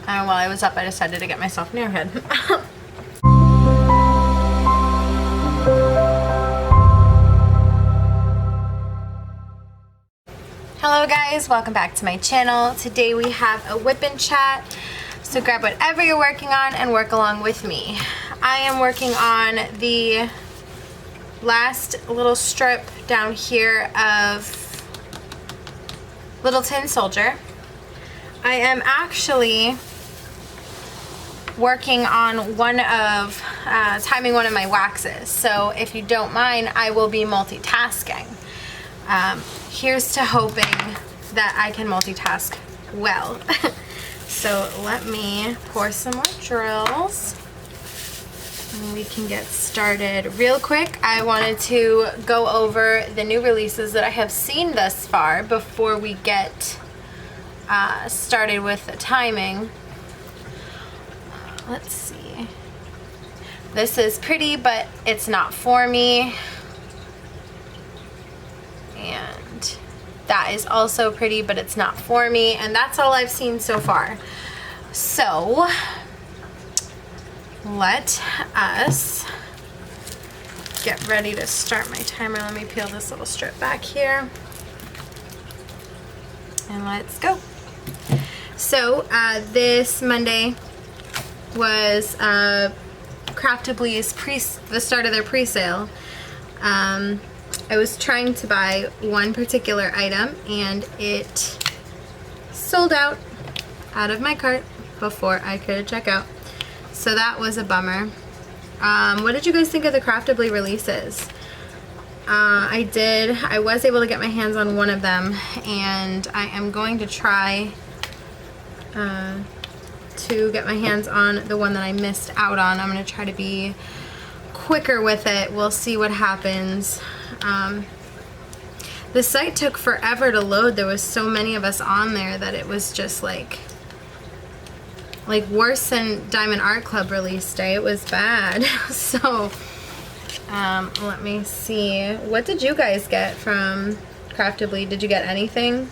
And while I was up, I decided to get myself an Airhead. Hello guys, welcome back to my channel. Today we have a Wip and Chat. So grab whatever you're working on and work along with me. I am working on the last little strip down here of Little Tin Soldier. I am actually working on timing one of my waxes. So if you don't mind, I will be multitasking. Here's to hoping that I can multitask well. So let me pour some more drills and we can get started. Real quick, I wanted to go over the new releases that I have seen thus far before we get started with the timing. Let's see. This is pretty, but it's not for me. And that is also pretty, but it's not for me. And that's all I've seen so far. So let us get ready to start my timer. Let me peel this little strip back here. And let's go. So this Monday was Craftably's the start of their pre-sale. I was trying to buy one particular item and it sold out of my cart before I could check out. So that was a bummer. What did you guys think of the Craftably releases? I was able to get my hands on one of them, and I am going to try to get my hands on the one that I missed out on. I'm going to try to be quicker with it. We'll see what happens. The site took forever to load. There was so many of us on there that it was just like worse than Diamond Art Club release day. It was bad. So let me see. What did you guys get from Craftably? Did you get anything?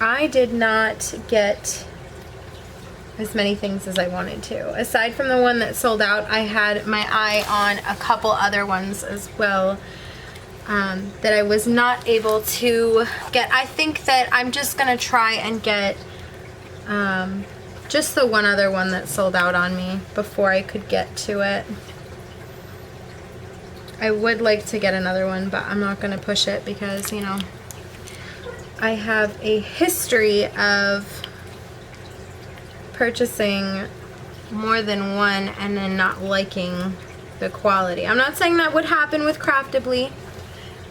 I did not get as many things as I wanted to. Aside from the one that sold out, I had my eye on a couple other ones as well that I was not able to get. I think that I'm just gonna try and get just the one other one that sold out on me before I could get to it. I would like to get another one, but I'm not gonna push it because, you know, I have a history of purchasing more than one and then not liking the quality. I'm not saying that would happen with Craftably.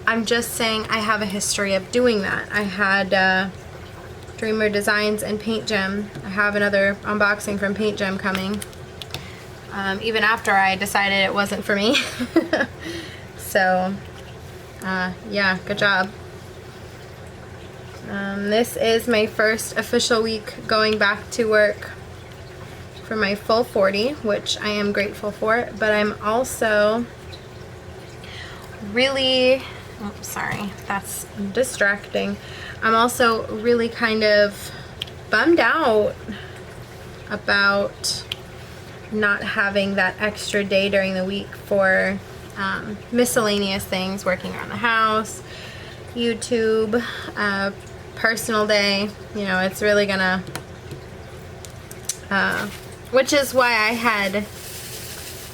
I'm just saying I have a history of doing that. I had Dreamer Designs and Paint Gem. I have another unboxing from Paint Gem coming. Even after I decided it wasn't for me. So, yeah, good job. This is my first official week going back to work for my full 40, which I am grateful for, but I'm also really, oh, sorry, that's distracting. I'm also really kind of bummed out about not having that extra day during the week for miscellaneous things, working around the house, YouTube, personal day. You know, it's really gonna, which is why I had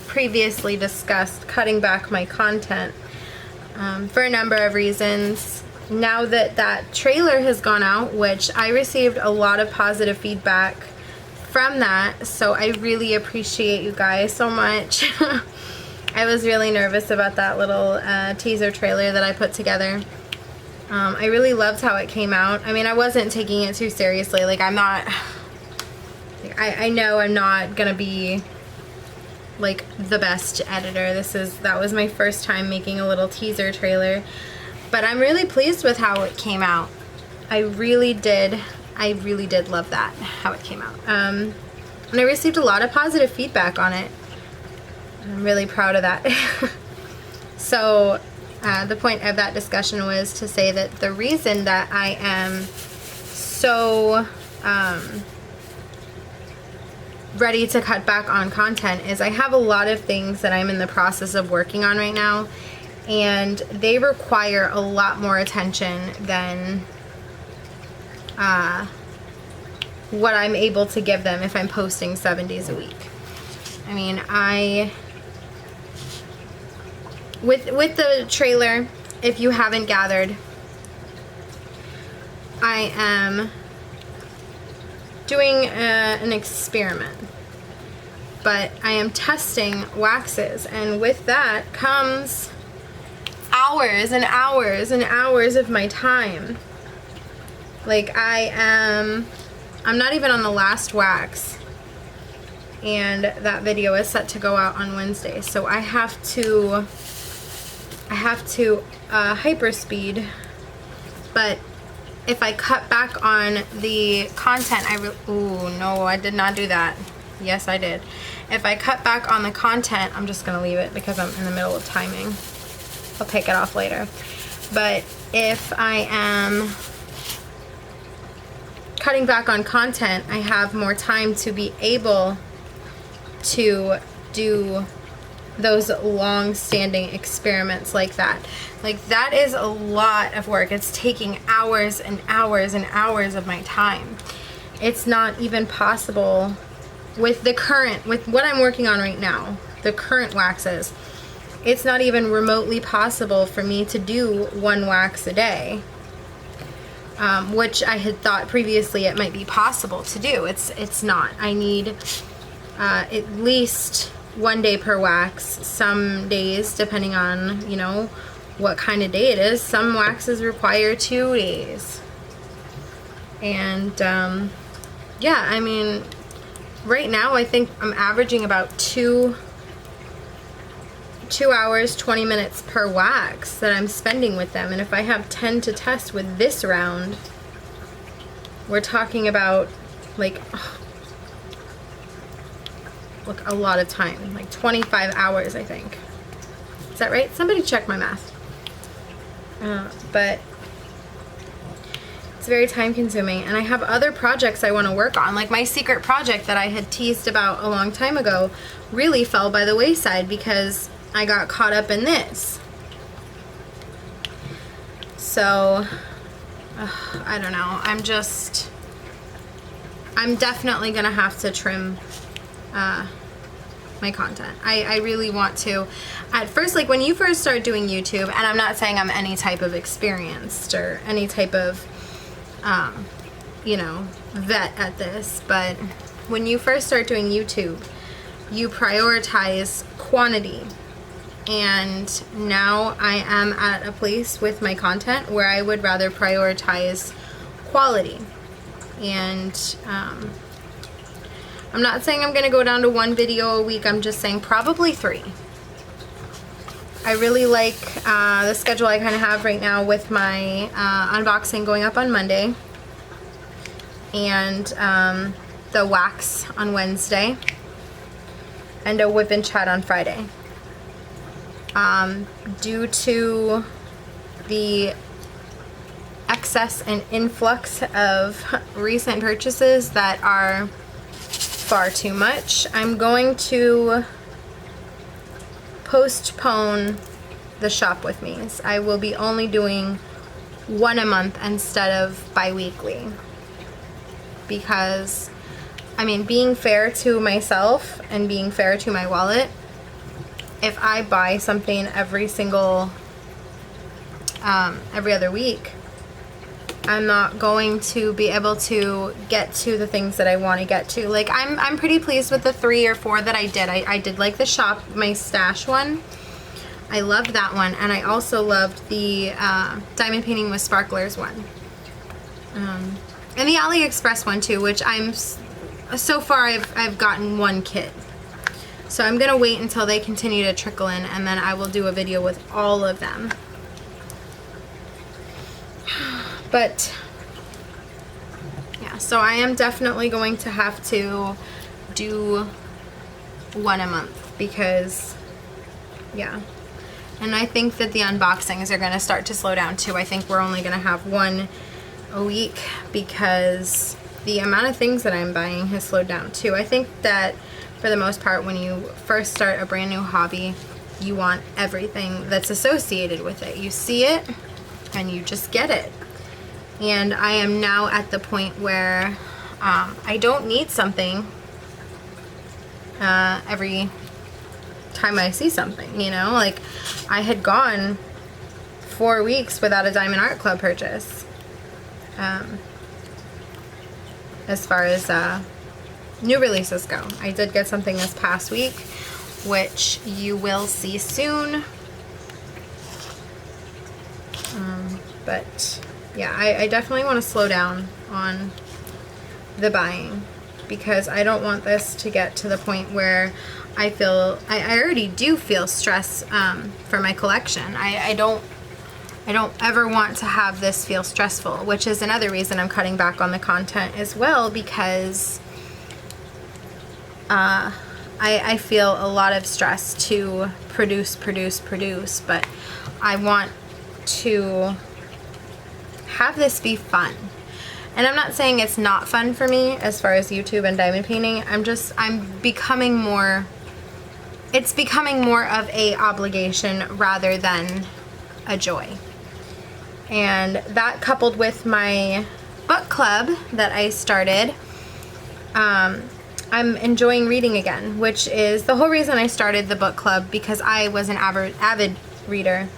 previously discussed cutting back my content for a number of reasons. Now that that trailer has gone out, which I received a lot of positive feedback from that, so I really appreciate you guys so much. I was really nervous about that little teaser trailer that I put together. I really loved how it came out. I mean, I wasn't taking it too seriously. Like, I'm not, I know I'm not gonna be like the best editor. That was my first time making a little teaser trailer, but I'm really pleased with how it came out. I really did love that, how it came out. And I received a lot of positive feedback on it. I'm really proud of that. So the point of that discussion was to say that the reason that I am so ready to cut back on content is I have a lot of things that I'm in the process of working on right now, and they require a lot more attention than what I'm able to give them if I'm posting 7 days a week. I mean, with the trailer, if you haven't gathered, I am doing an experiment, but I am testing waxes, and with that comes hours and hours and hours of my time. Like, I'm not even on the last wax, and that video is set to go out on Wednesday, so I have to hyperspeed. But if I cut back on the content, ooh, no, I did not do that. Yes, I did. If I cut back on the content, I'm just gonna leave it because I'm in the middle of timing. I'll take it off later. But if I am cutting back on content, I have more time to be able to do those long-standing experiments like that. Like, that is a lot of work. It's taking hours and hours and hours of my time. It's not even possible with what I'm working on right now, the current waxes. It's not even remotely possible for me to do one wax a day, which I had thought previously it might be possible to do. It's not. I need at least 1 day per wax. Some days, depending on, you know, what kind of day it is, some waxes require 2 days. And yeah, I mean, right now I think I'm averaging about 2 hours 20 minutes per wax that I'm spending with them, and if I have 10 to test with this round, we're talking about like look, a lot of time, like 25 hours, I think. Is that right? Somebody check my math. But it's very time consuming, and I have other projects I want to work on. Like my secret project that I had teased about a long time ago really fell by the wayside because I got caught up in this. So I don't know. I'm definitely gonna have to trim my content. I really want to. At first, like when you first start doing YouTube, and I'm not saying I'm any type of experienced or any type of you know, vet at this, but when you first start doing YouTube, you prioritize quantity. And now I am at a place with my content where I would rather prioritize quality. And I'm not saying I'm going to go down to 1 video a week. I'm just saying probably 3. I really like the schedule I kind of have right now with my unboxing going up on Monday and the wax on Wednesday and a Wip and Chat on Friday. Due to the excess and influx of recent purchases that are far too much, I'm going to postpone the shop with me's. I will be only doing 1 a month instead of bi-weekly, because I mean, being fair to myself and being fair to my wallet, if I buy something every other week, I'm not going to be able to get to the things that I want to get to. Like, I'm pretty pleased with the 3 or 4 that I did. I did like the shop, my stash one. I loved that one, and I also loved the diamond painting with sparklers one. And the AliExpress one too, which so far I've gotten 1 kit. So I'm gonna wait until they continue to trickle in, and then I will do a video with all of them. But yeah, so I am definitely going to have to do 1 a month because, yeah. And I think that the unboxings are going to start to slow down too. I think we're only going to have one a week because the amount of things that I'm buying has slowed down too. I think that for the most part, when you first start a brand new hobby, you want everything that's associated with it. You see it and you just get it. And I am now at the point where I don't need something every time I see something, you know? Like, I had gone 4 weeks without a Diamond Art Club purchase. As far as new releases go. I did get something this past week, which you will see soon. But yeah, I definitely want to slow down on the buying because I don't want this to get to the point where I already do feel stress for my collection. I don't ever want to have this feel stressful, which is another reason I'm cutting back on the content as well, because I feel a lot of stress to produce, but I want to have this be fun. And I'm not saying it's not fun for me as far as YouTube and diamond painting. It's becoming more of a obligation rather than a joy. And that, coupled with my book club that I started, I'm enjoying reading again, which is the whole reason I started the book club, because I was an avid reader.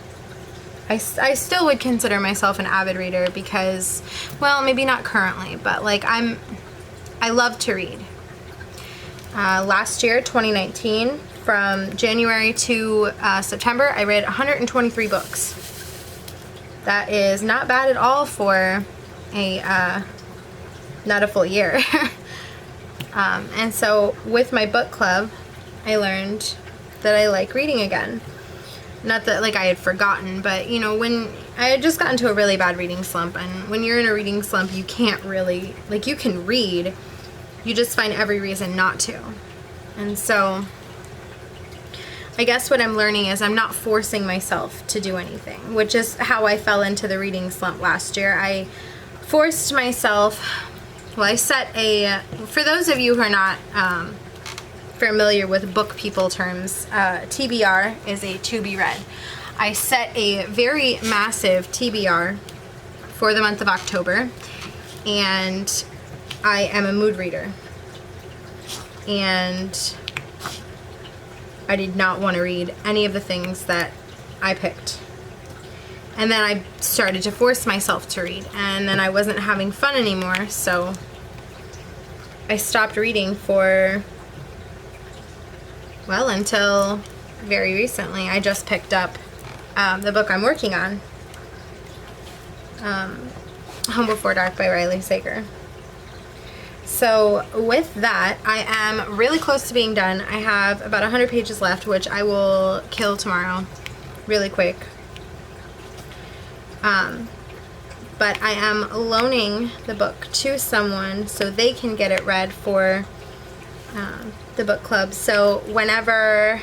I still would consider myself an avid reader because, well, maybe not currently, but like I love to read. Last year, 2019, from January to September, I read 123 books. That is not bad at all for not a full year. And so with my book club, I learned that I like reading again. Not that like I had forgotten, but you know, when I had just gotten into a really bad reading slump, and when you're in a reading slump, you can't really, like, you can read, you just find every reason not to. And so I guess what I'm learning is I'm not forcing myself to do anything, which is how I fell into the reading slump last year. I forced myself, well, I set for those of you who are not familiar with book people terms, TBR is a to be read. I set a very massive TBR for the month of October, and I am a mood reader. And I did not want to read any of the things that I picked. And then I started to force myself to read, and then I wasn't having fun anymore, so I stopped reading for, well, until very recently. I just picked up the book I'm working on, Home Before Dark by Riley Sager. So with that, I am really close to being done. I have about 100 pages left, which I will kill tomorrow really quick. But I am loaning the book to someone so they can get it read for the book club. So whenever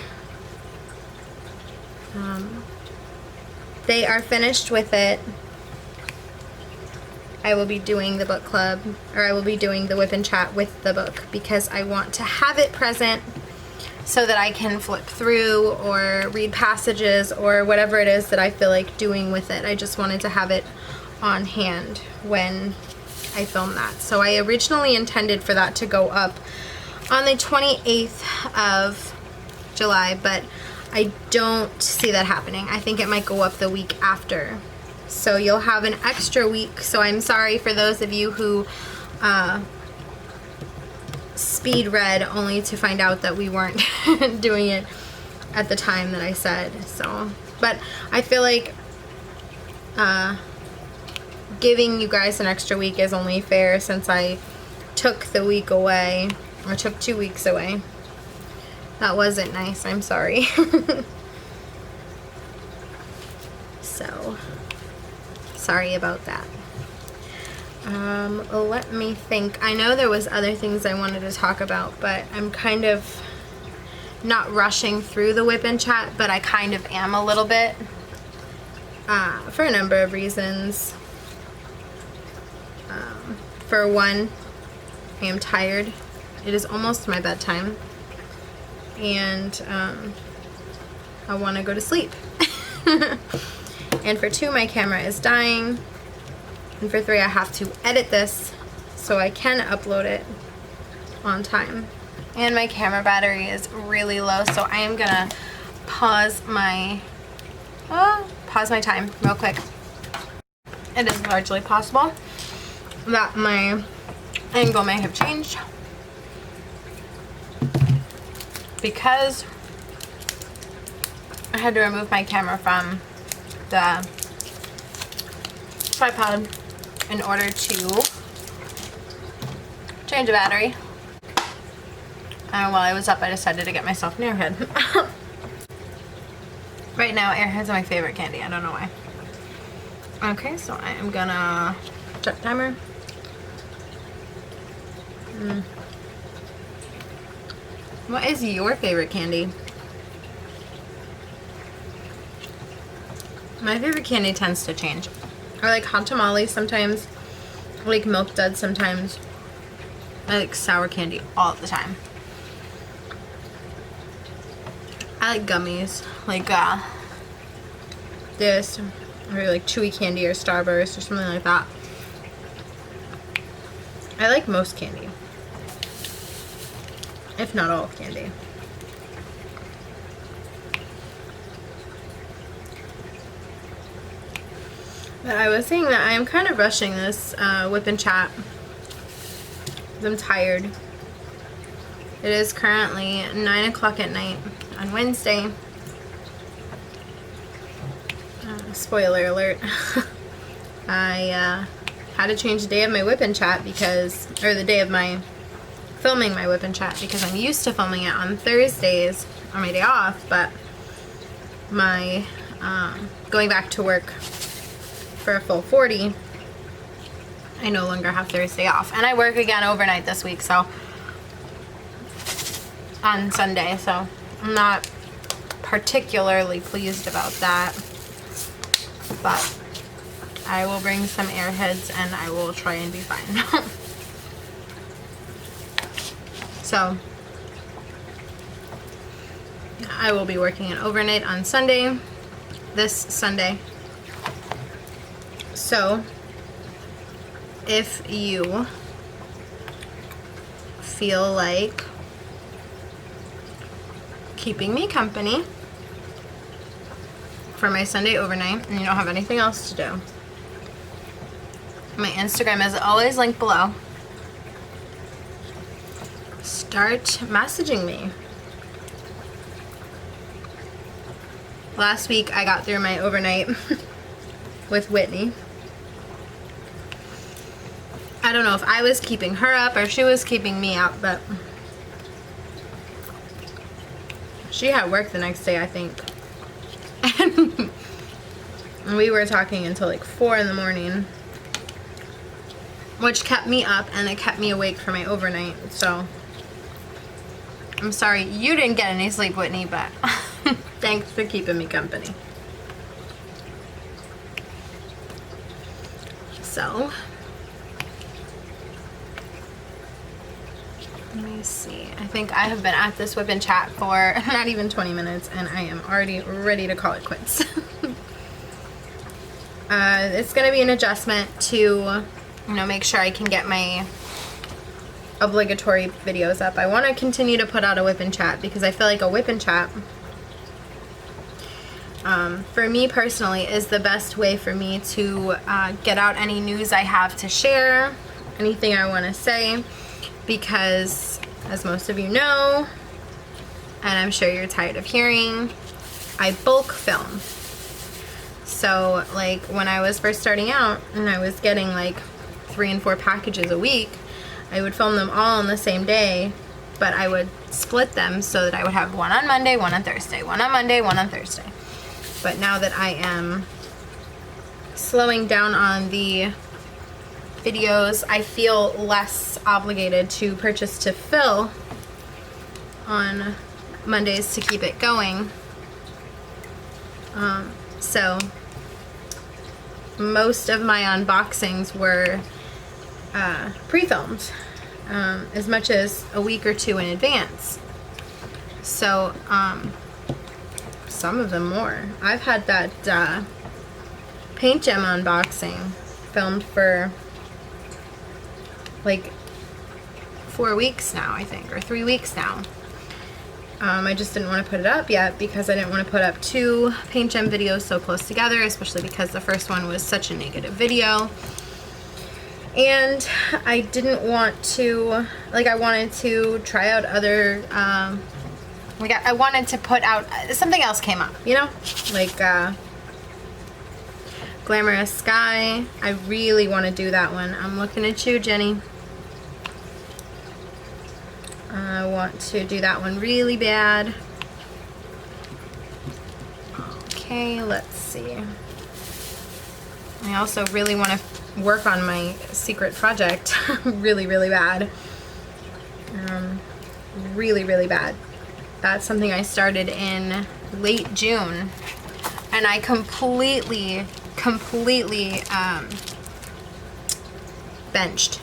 they are finished with it, I will be doing the book club, or I will be doing the Wip and Chat with the book, because I want to have it present so that I can flip through or read passages or whatever it is that I feel like doing with it. I just wanted to have it on hand when I film that. So I originally intended for that to go up on the 28th of July, but I don't see that happening. I think it might go up the week after. So you'll have an extra week. So I'm sorry for those of you who speed read only to find out that we weren't doing it at the time that I said. So, but I feel like giving you guys an extra week is only fair, since I took the week away, or took 2 weeks away. That wasn't nice, I'm sorry. So, sorry about that. Let me think. I know there was other things I wanted to talk about, but I'm kind of not rushing through the Wip and Chat, but I kind of am a little bit for a number of reasons. For one, I am tired. It is almost my bedtime, and I want to go to sleep. And for two, my camera is dying, and for three, I have to edit this so I can upload it on time. And my camera battery is really low, so I am gonna pause my time real quick. It is largely possible that my angle may have changed because I had to remove my camera from the tripod in order to change the battery. And while I was up, I decided to get myself an Airhead. Right now, Airheads are my favorite candy. I don't know why. Okay, so I am gonna check timer. What is your favorite candy? My favorite candy tends to change. I like hot tamales sometimes. I like milk duds sometimes. I like sour candy all the time. I like gummies, like this, or like chewy candy or Starburst or something like that. I like most candy, if not all candy. But I was saying that I am kind of rushing this Wip and Chat. I'm tired. It is currently 9 o'clock at night on Wednesday. Spoiler alert. I had to change the day of my Wip and Chat because, or the day of my filming my Wip and Chat, because I'm used to filming it on Thursdays on my day off, but my going back to work for a full 40, I no longer have Thursday off, and I work again overnight this week, so on Sunday, so I'm not particularly pleased about that, but I will bring some Airheads and I will try and be fine. So I will be working an overnight on Sunday, this Sunday. So if you feel like keeping me company for my Sunday overnight and you don't have anything else to do, my Instagram is always linked below. Start messaging me. Last week I got through my overnight with Whitney. I don't know if I was keeping her up or she was keeping me up, but she had work the next day, I think. And we were talking until like 4 in the morning, which kept me up and it kept me awake for my overnight. So I'm sorry you didn't get any sleep, Whitney, but thanks for keeping me company. So let me see. I think I have been at this Wip and Chat for not even 20 minutes and I am already ready to call it quits. It's going to be an adjustment to, make sure I can get my obligatory videos up. I want to continue to put out a Wip and Chat because I feel like a Wip and Chat, for me personally, is the best way for me to get out any news I have to share, anything I want to say, because as most of you know, and I'm sure you're tired of hearing, I bulk film. So like when I was first starting out and I was getting like 3 and 4 packages a week, I would film them all on the same day, but I would split them so that I would have one on Monday, one on Thursday, one on Monday, one on Thursday. But now that I am slowing down on the videos, I feel less obligated to purchase to fill on Mondays to keep it going. So most of my unboxings were pre-filmed, as much as a week or two in advance. So some of them more. I've had that paint gem unboxing filmed for like 4 weeks now, I think, or 3 weeks now. I just didn't want to put it up yet because I didn't want to put up 2 paint gem videos so close together, especially because the first one was such a negative video. And I didn't want to, like, I wanted to try out other, I wanted to put out, something else came up, you know? Like, Glamorous Sky. I really want to do that one. I'm looking at you, Jenny. I want to do that one really bad. Okay, let's see. I also really want to work on my secret project really, really bad. Really, really bad. That's something I started in late June, and I completely benched,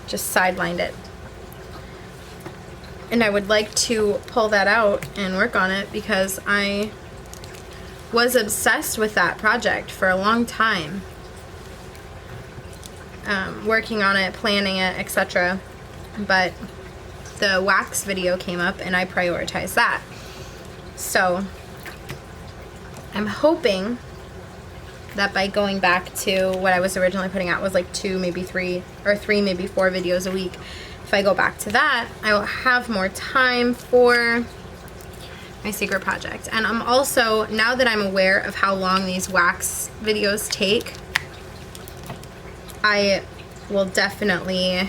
just sidelined it. And I would like to pull that out and work on it because I was obsessed with that project for a long time. Working on it, planning it, etc. But the wax video came up and I prioritized that. So I'm hoping that by going back to what I was originally putting out was like 2, maybe 3, or 3, maybe 4 videos a week. If I go back to that, I will have more time for my secret project. And I'm also, now that I'm aware of how long these wax videos take, I will definitely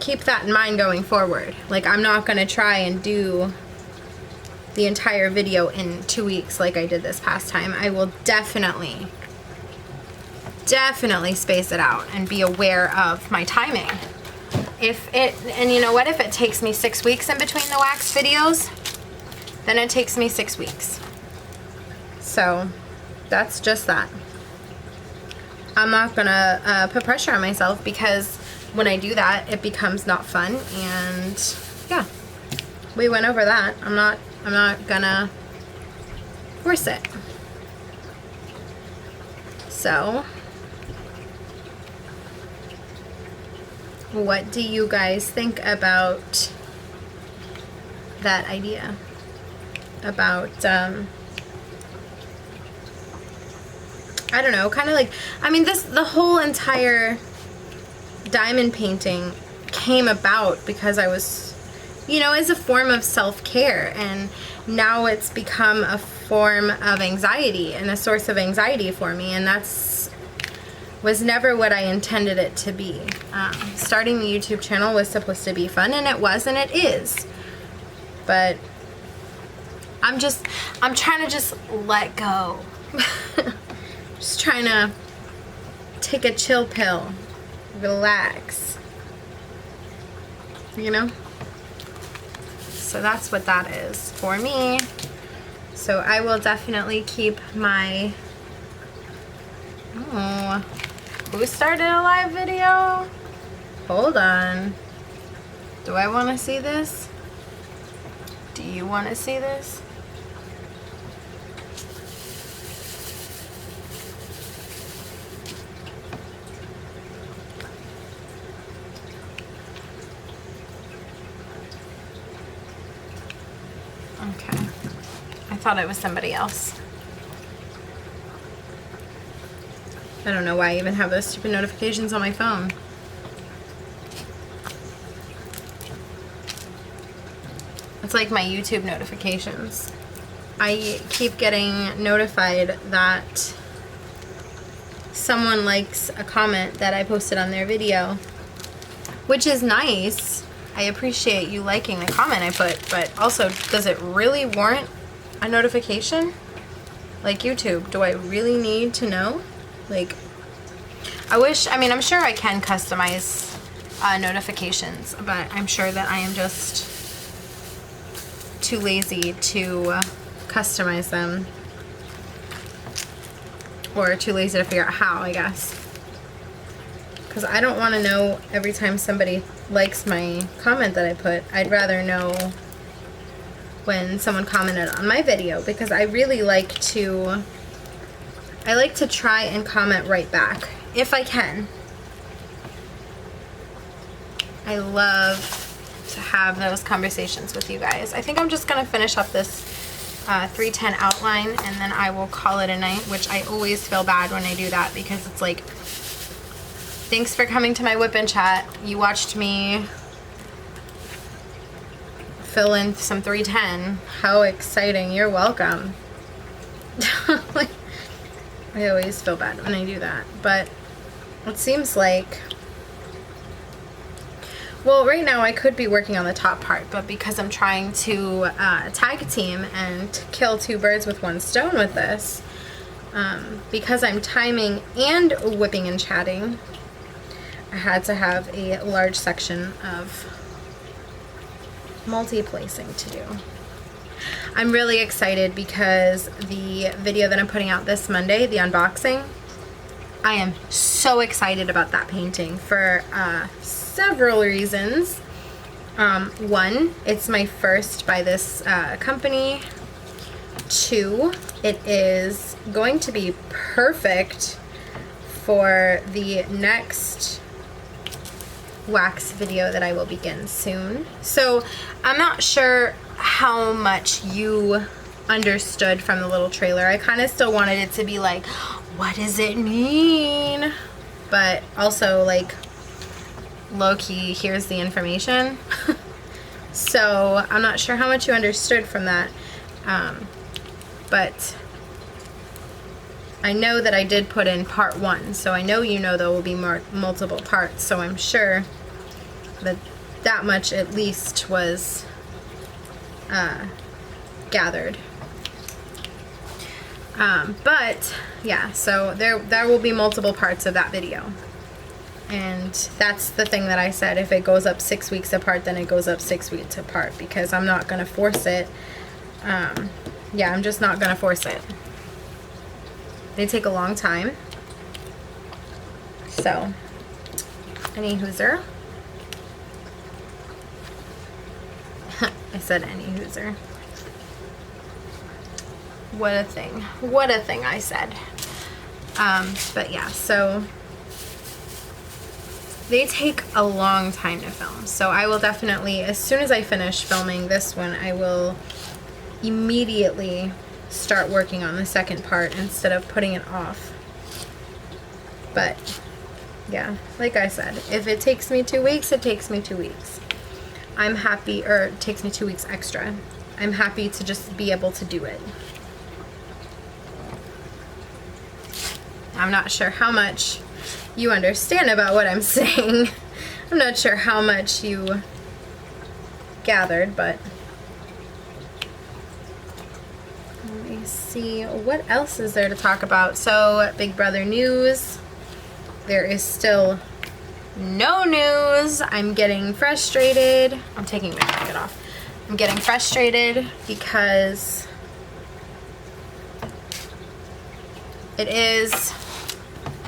keep that in mind going forward. Like, I'm not gonna try and do the entire video in 2 weeks like I did this past time. I will definitely space it out and be aware of my timing. And you know what, if it takes me 6 weeks in between the wax videos, then it takes me 6 weeks. So that's just that. I'm not gonna put pressure on myself, because when I do that, it becomes not fun. And yeah, we went over that. I'm not gonna force it. So what do you guys think about that idea? About, I don't know, kind of like, I mean, the whole entire diamond painting came about because I was, you know, as a form of self-care, and now it's become a form of anxiety and a source of anxiety for me, and was never what I intended it to be. Starting the YouTube channel was supposed to be fun, and it was, and it is. But I'm trying to just let go. Just trying to take a chill pill, relax, you know? So that's what that is for me. So I will definitely keep my, oh, who started a live video? Hold on. Do I want to see this? Do you want to see this? Okay. I thought it was somebody else. I don't know why I even have those stupid notifications on my phone. It's like my YouTube notifications. I keep getting notified that someone likes a comment that I posted on their video, which is nice. I appreciate you liking the comment I put, but also, does it really warrant a notification? Like, YouTube, do I really need to know? Like, I wish, I mean, I'm sure I can customize notifications, but I'm sure that I am just too lazy to customize them, or too lazy to figure out how, I guess. Because I don't want to know every time somebody likes my comment that I put. I'd rather know when someone commented on my video, because I really like to try and comment right back if I can. I love to have those conversations with you guys. I think I'm just gonna finish up this 310 outline, and then I will call it a night, which I always feel bad when I do that, because it's like, thanks for coming to my Wip and Chat. You watched me fill in some 310. How exciting. You're welcome. Like, I always feel bad when I do that, but it seems like, well, right now I could be working on the top part, but because I'm trying to tag team and kill two birds with one stone with this, because I'm timing and whipping and chatting, I had to have a large section of multi-placing to do. I'm really excited because the video that I'm putting out this Monday, the unboxing, I am so excited about that painting for several reasons. One, it's my first by this company. Two, it is going to be perfect for the next wax video that I will begin soon. So I'm not sure how much you understood from the little trailer. I kind of still wanted it to be like, what does it mean? But also like, low-key, here's the information. So I'm not sure how much you understood from that, but I know that I did put in part 1, so I know you know there will be multiple parts, so I'm sure that that much at least was gathered. But yeah, so there will be multiple parts of that video. And that's the thing that I said, if it goes up 6 weeks apart, then it goes up 6 weeks apart, because I'm not going to force it. Yeah, I'm just not going to force it. They take a long time. So, any hooser. I said any hooser. What a thing. What a thing I said. But yeah, so they take a long time to film. So I will definitely, as soon as I finish filming this one, I will immediately start working on the second part instead of putting it off. But yeah, like I said, if it takes me 2 weeks, it takes me 2 weeks. I'm happy, or it takes me 2 weeks extra. I'm happy to just be able to do it. I'm not sure how much you understand about what I'm saying. I'm not sure how much you gathered, but let me see, what else is there to talk about? So, Big Brother news. There is still no news. I'm getting frustrated. I'm taking my jacket off. I'm getting frustrated because it is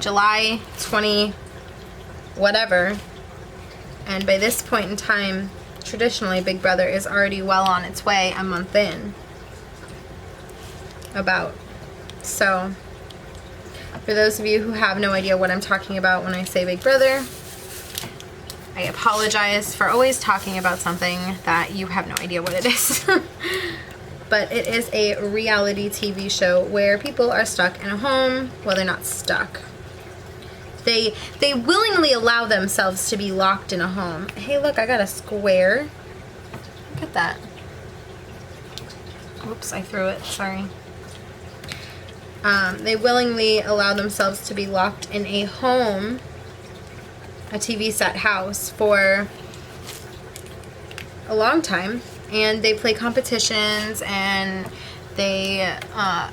July 20 whatever, and by this point in time, traditionally Big Brother is already well on its way, a month in. About. So, for those of you who have no idea what I'm talking about when I say Big Brother, I apologize for always talking about something that you have no idea what it is. But it is a reality TV show where people are stuck in a home. Well, they're not stuck. They willingly allow themselves to be locked in a home. Hey, look, I got a square. Look at that. Oops, I threw it. Sorry. They willingly allow themselves to be locked in a home, a TV set house, for a long time, and they play competitions and they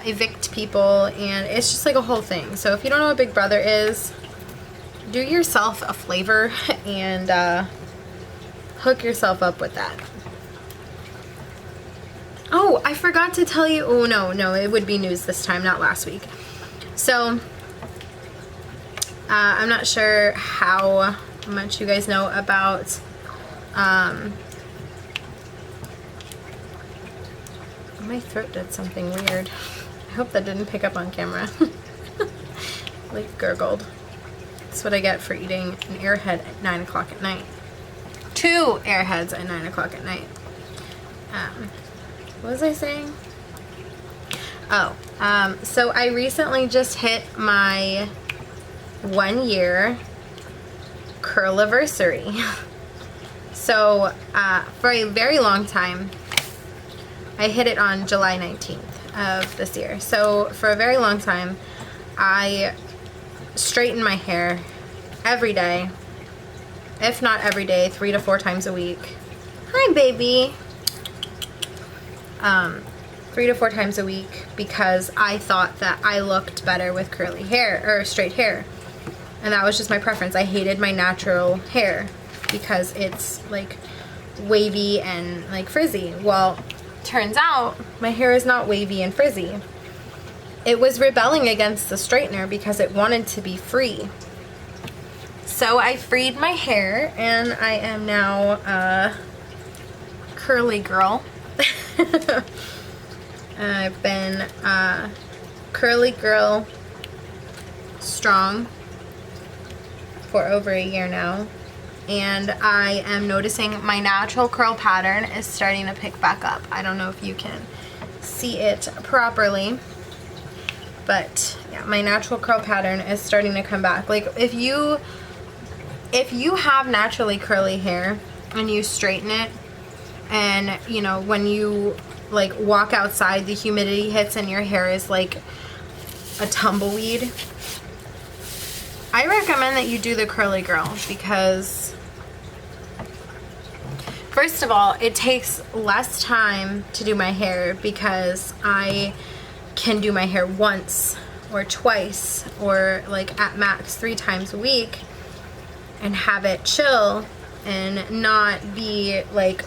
evict people, and it's just like a whole thing. So if you don't know what Big Brother is, do yourself a flavor and hook yourself up with that. Oh, I forgot to tell you. Oh, no, it would be news this time, not last week. So, I'm not sure how much you guys know about my throat did something weird. I hope that didn't pick up on camera. Like gurgled. That's what I get for eating an Airhead at 9 o'clock at night. 2 Airheads at 9 o'clock at night. What was I saying? Oh, so I recently just hit my 1 year curliversary. So, for a very long time, I hit it on July 19th of this year. So, for a very long time, I straightened my hair every day. If not every day, 3 to 4 times a week. Hi, baby. 3 to 4 times a week because I thought that I looked better with curly hair or straight hair. And that was just my preference. I hated my natural hair because it's like wavy and like frizzy. Well, turns out my hair is not wavy and frizzy. It was rebelling against the straightener because it wanted to be free. So I freed my hair and I am now a curly girl. I've been curly girl strong for over a year now, and I am noticing my natural curl pattern is starting to pick back up. I don't know if you can see it properly, but yeah, my natural curl pattern is starting to come back. Like if you have naturally curly hair and you straighten it, and you know, when you like walk outside, the humidity hits and your hair is like a tumbleweed, I recommend that you do the curly girl because first of all, it takes less time to do my hair because I can do my hair once or twice or like at max 3 times a week and have it chill and not be like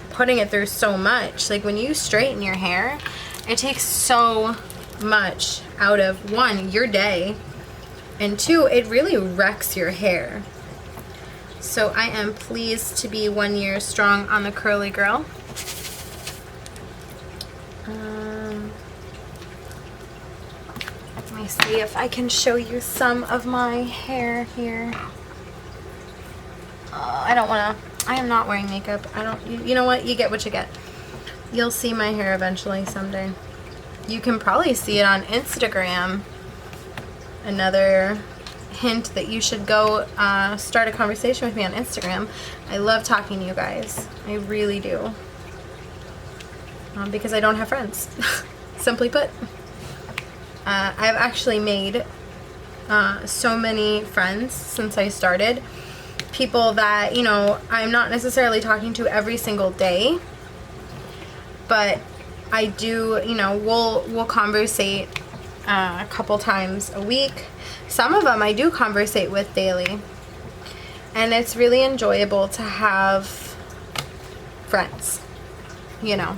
putting it through so much. Like when you straighten your hair, it takes so much out of 1, your day, and 2, it really wrecks your hair. So I am pleased to be 1 year strong on the curly girl. Let me see if I can show you some of my hair here. I am not wearing makeup. You know what? You get what you get. You'll see my hair eventually someday. You can probably see it on Instagram. Another hint that you should go start a conversation with me on Instagram. I love talking to you guys. I really do. Because I don't have friends. Simply put. I've actually made so many friends since I started. People that, you know, I'm not necessarily talking to every single day, but I do, you know, we'll conversate a couple times a week. Some of them I do conversate with daily, and it's really enjoyable to have friends. You know,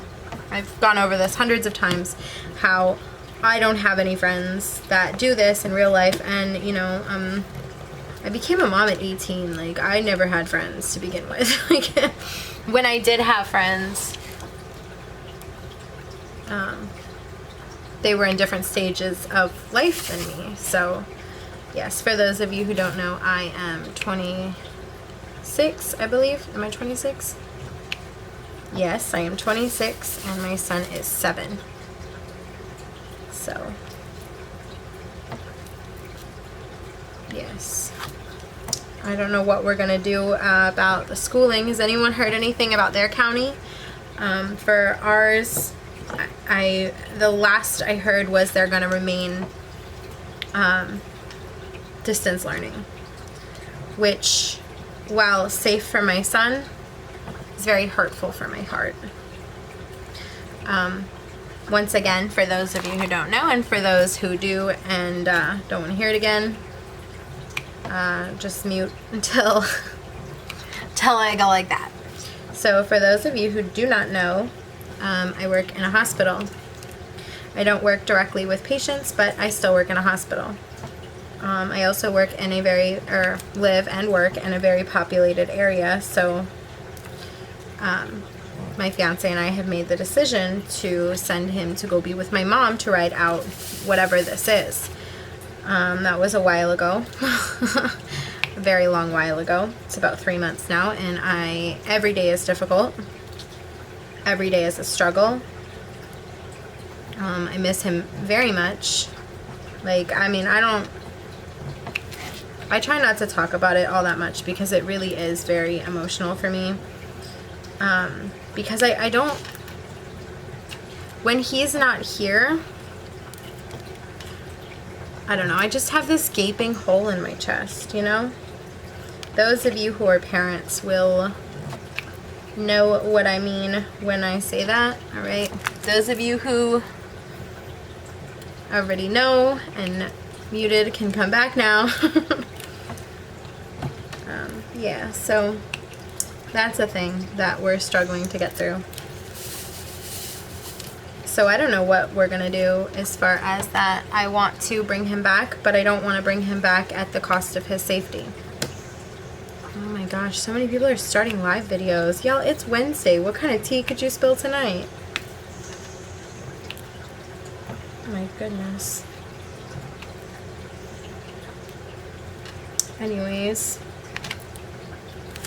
I've gone over this hundreds of times, how I don't have any friends that do this in real life, and you know, I became a mom at 18. Like, I never had friends to begin with. Like, when I did have friends, they were in different stages of life than me. So, yes, for those of you who don't know, I am 26, I believe. Am I 26? Yes, I am 26, and my son is 7. So, yes. I don't know what we're going to do about the schooling. Has anyone heard anything about their county? For ours, the last I heard was they're going to remain distance learning, which, while safe for my son, is very hurtful for my heart. Once again, for those of you who don't know, and for those who do and don't want to hear it again, just mute until tell I go like that. So for those of you who do not know, I work in a hospital. I don't work directly with patients, but I still work in a hospital. I also work in live and work in a very populated area, so my fiance and I have made the decision to send him to go be with my mom to ride out whatever this is. That was a while ago, a very long while ago. It's about 3 months now, and every day is difficult. Every day is a struggle. I miss him very much. Like, I mean, I try not to talk about it all that much because it really is very emotional for me. Because I don't, when he's not here, I don't know, I just have this gaping hole in my chest, you know? Those of you who are parents will know what I mean when I say that, alright? Those of you who already know and muted can come back now. Yeah, so that's a thing that we're struggling to get through. So I don't know what we're gonna do as far as that. I want to bring him back, but I don't want to bring him back at the cost of his safety. Oh my gosh, so many people are starting live videos. Y'all, it's Wednesday. What kind of tea could you spill tonight? Oh my goodness. Anyways.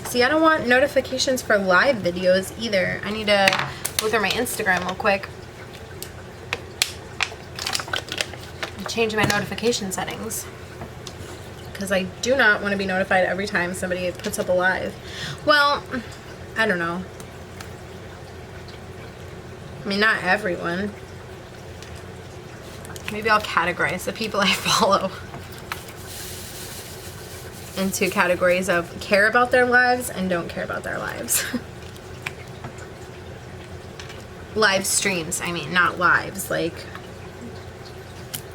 See, I don't want notifications for live videos either. I need to go through my Instagram real quick. Change my notification settings. Because I do not want to be notified every time somebody puts up a live. Well, I don't know. I mean, not everyone. Maybe I'll categorize the people I follow into categories of care about their lives and don't care about their lives. Live streams, I mean, not lives. Like,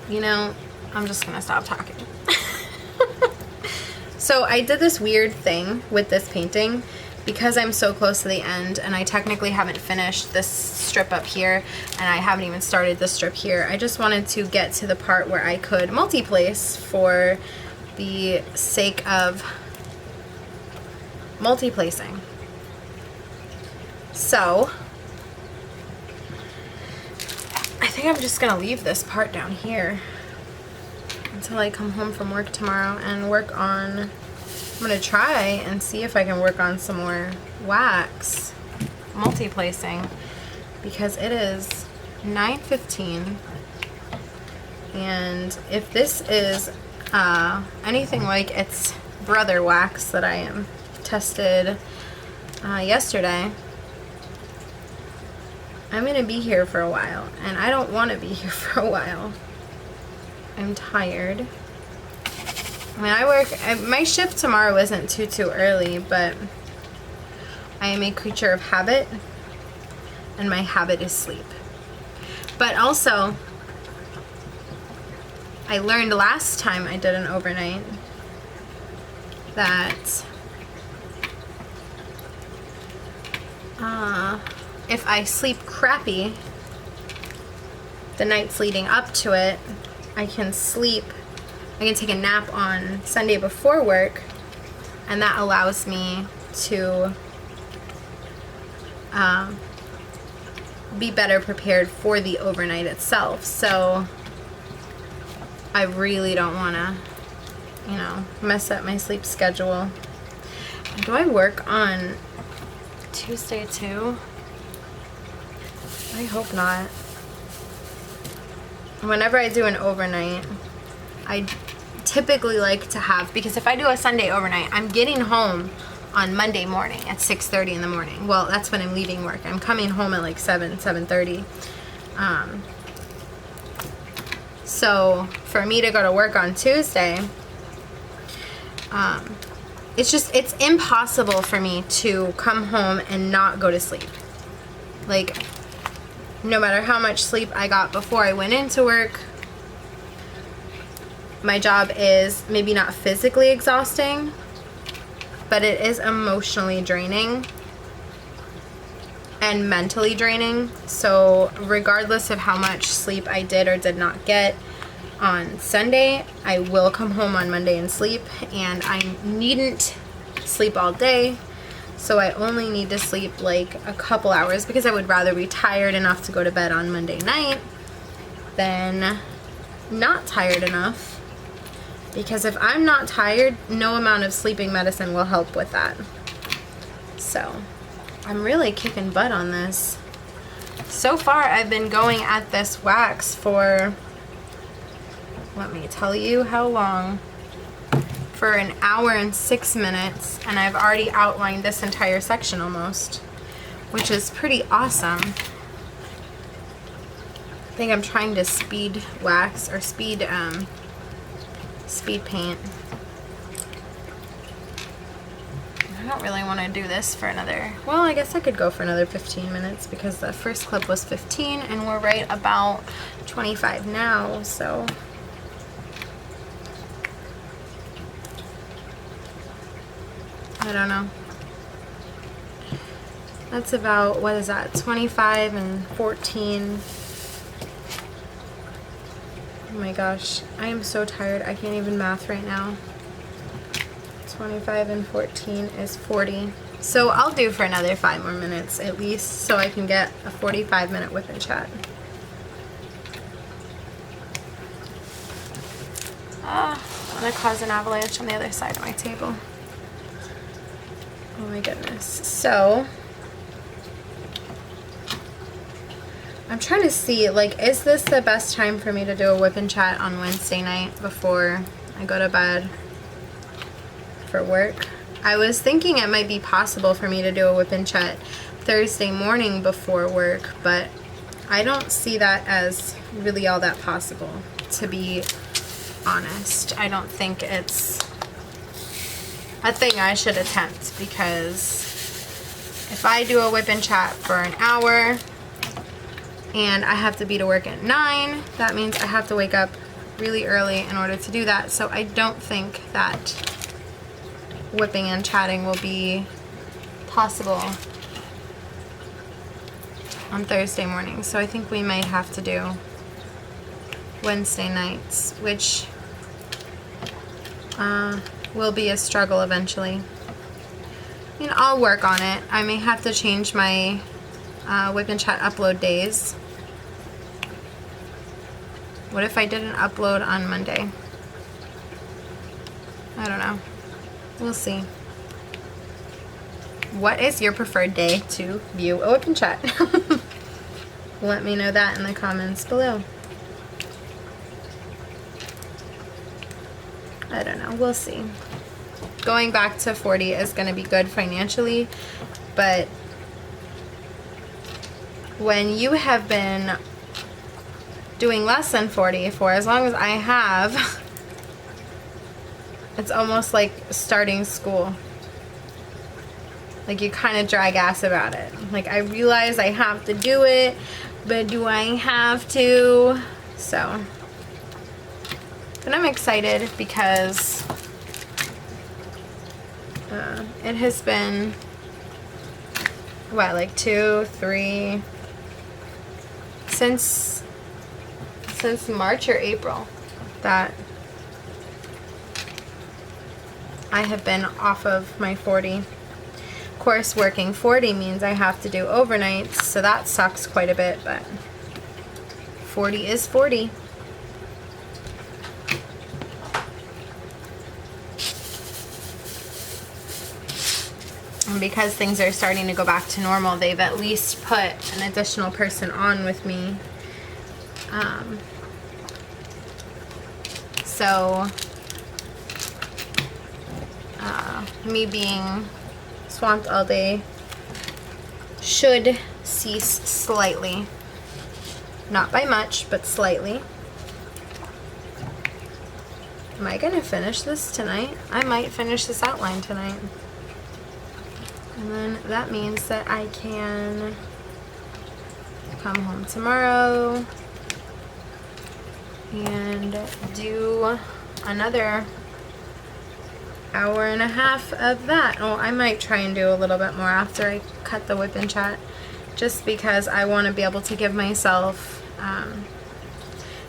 you know, I'm just gonna stop talking. So I did this weird thing with this painting because I'm so close to the end and I technically haven't finished this strip up here and I haven't even started this strip here. I just wanted to get to the part where I could multi-place for the sake of multi-placing. So I think I'm just gonna leave this part down here until I come home from work tomorrow and work on, I'm gonna try and see if I can work on some more wax multi-placing because it is 9:15 and if this is anything like its brother wax that I am tested yesterday, I'm gonna be here for a while and I don't want to be here for a while. I'm tired. I mean, my shift tomorrow isn't too early, but I am a creature of habit and my habit is sleep. But also, I learned last time I did an overnight that if I sleep crappy the nights leading up to it, I can take a nap on Sunday before work, and that allows me to be better prepared for the overnight itself. So I really don't want to, you know, mess up my sleep schedule. Do I work on Tuesday too? I hope not. Whenever I do an overnight, I typically like to have, because if I do a Sunday overnight, I'm getting home on Monday morning at 6:30 in the morning. Well, that's when I'm leaving work. I'm coming home at like 7:30. So for me to go to work on Tuesday, it's impossible for me to come home and not go to sleep. Like, no matter how much sleep I got before I went into work, my job is maybe not physically exhausting, but it is emotionally draining and mentally draining. So regardless of how much sleep I did or did not get on Sunday, I will come home on Monday and sleep, and I needn't sleep all day. So I only need to sleep like a couple hours because I would rather be tired enough to go to bed on Monday night than not tired enough. Because if I'm not tired, no amount of sleeping medicine will help with that. So I'm really kicking butt on this. So far I've been going at this wax for, let me tell you how long. For an hour and 6 minutes, and I've already outlined this entire section almost, which is pretty awesome. I think I'm trying to speed wax or speed paint. I don't really want to do this for another, well, I guess I could go for another 15 minutes because the first clip was 15 and we're right about 25 now, so I don't know. That's about, what is that, 25 and 14. Oh my gosh, I am so tired. I can't even math right now. 25 and 14 is 40. So I'll do for another 5 more minutes at least so I can get a 45-minute Wip and Chat. I'm gonna cause an avalanche on the other side of my table. Oh my goodness. So I'm trying to see, like, is this the best time for me to do a Wip and Chat on Wednesday night before I go to bed for work? I was thinking it might be possible for me to do a Wip and Chat Thursday morning before work, but I don't see that as really all that possible, to be honest. I don't think it's a thing I should attempt, because if I do a Wip and Chat for an hour and I have to be to work at 9, that means I have to wake up really early in order to do that. So I don't think that whipping and chatting will be possible on Thursday morning. So I think we might have to do Wednesday nights, which will be a struggle eventually. I mean, I'll work on it. I may have to change my Wip and Chat upload days. What if I didn't upload on Monday? I don't know. We'll see. What is your preferred day to view a Wip and Chat? Let me know that in the comments below. I don't know. We'll see. Going back to 40 is going to be good financially, but when you have been doing less than 40 for as long as I have, it's almost like starting school. Like, you kind of drag ass about it. Like, I realize I have to do it, but do I have to? So, but I'm excited because it has been, what, like 2, 3, since March or April that I have been off of my 40. Of course, working 40 means I have to do overnights, so that sucks quite a bit, but 40 is 40. And because things are starting to go back to normal, they've at least put an additional person on with me. So me being swamped all day should cease slightly. Not by much, but slightly. Am I gonna finish this tonight? I might finish this outline tonight. And then that means that I can come home tomorrow and do another hour and a half of that. Oh, I might try and do a little bit more after I cut the Wip and Chat, just because I want to be able to give myself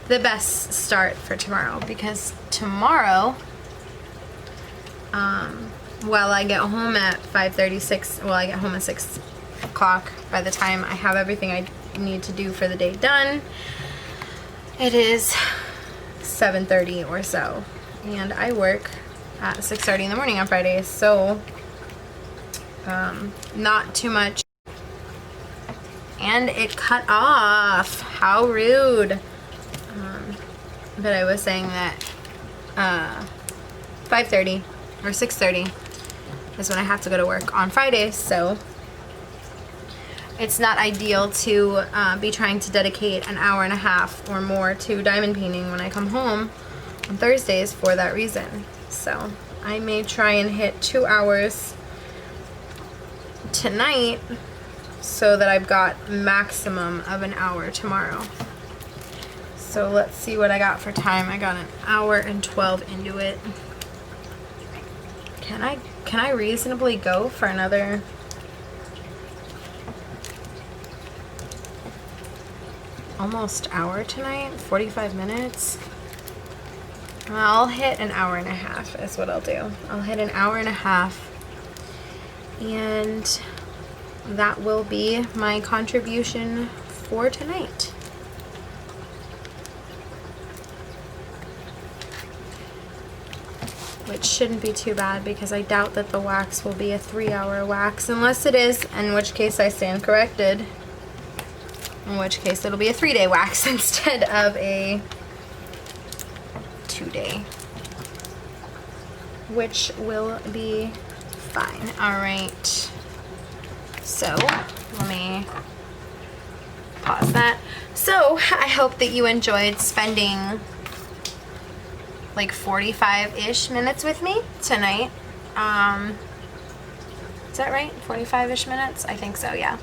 the best start for tomorrow, because tomorrow, well, I get home at 5:36. Well, I get home at 6 o'clock. By the time I have everything I need to do for the day done, it is 7:30 or so, and I work at 6:30 in the morning on Fridays, so not too much. And it cut off. How rude. But I was saying that 5:30 or 6:30 is when I have to go to work on Fridays, so it's not ideal to be trying to dedicate an hour and a half or more to diamond painting when I come home on Thursdays for that reason. So I may try and hit 2 hours tonight so that I've got maximum of an hour tomorrow. So let's see what I got for time. I got an hour and 12 into it. Can I reasonably go for another almost hour tonight? 45 minutes? I'll hit an hour and a half is what I'll do. I'll hit an hour and a half, and that will be my contribution for tonight. Which shouldn't be too bad, because I doubt that the wax will be a 3-hour wax, unless it is, in which case I stand corrected. In which case it'll be a 3-day wax instead of a 2-day. Which will be fine. Alright. So, let me pause that. So, I hope that you enjoyed spending like 45-ish minutes with me tonight. Is that right? 45-ish minutes? I think so, yeah.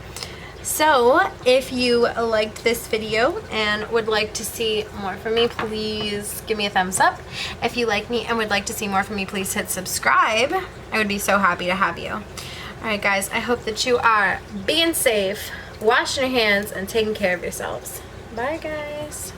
So, if you liked this video and would like to see more from me, please give me a thumbs up. If you like me and would like to see more from me, please hit subscribe. I would be so happy to have you. Alright guys, I hope that you are being safe, washing your hands, and taking care of yourselves. Bye guys.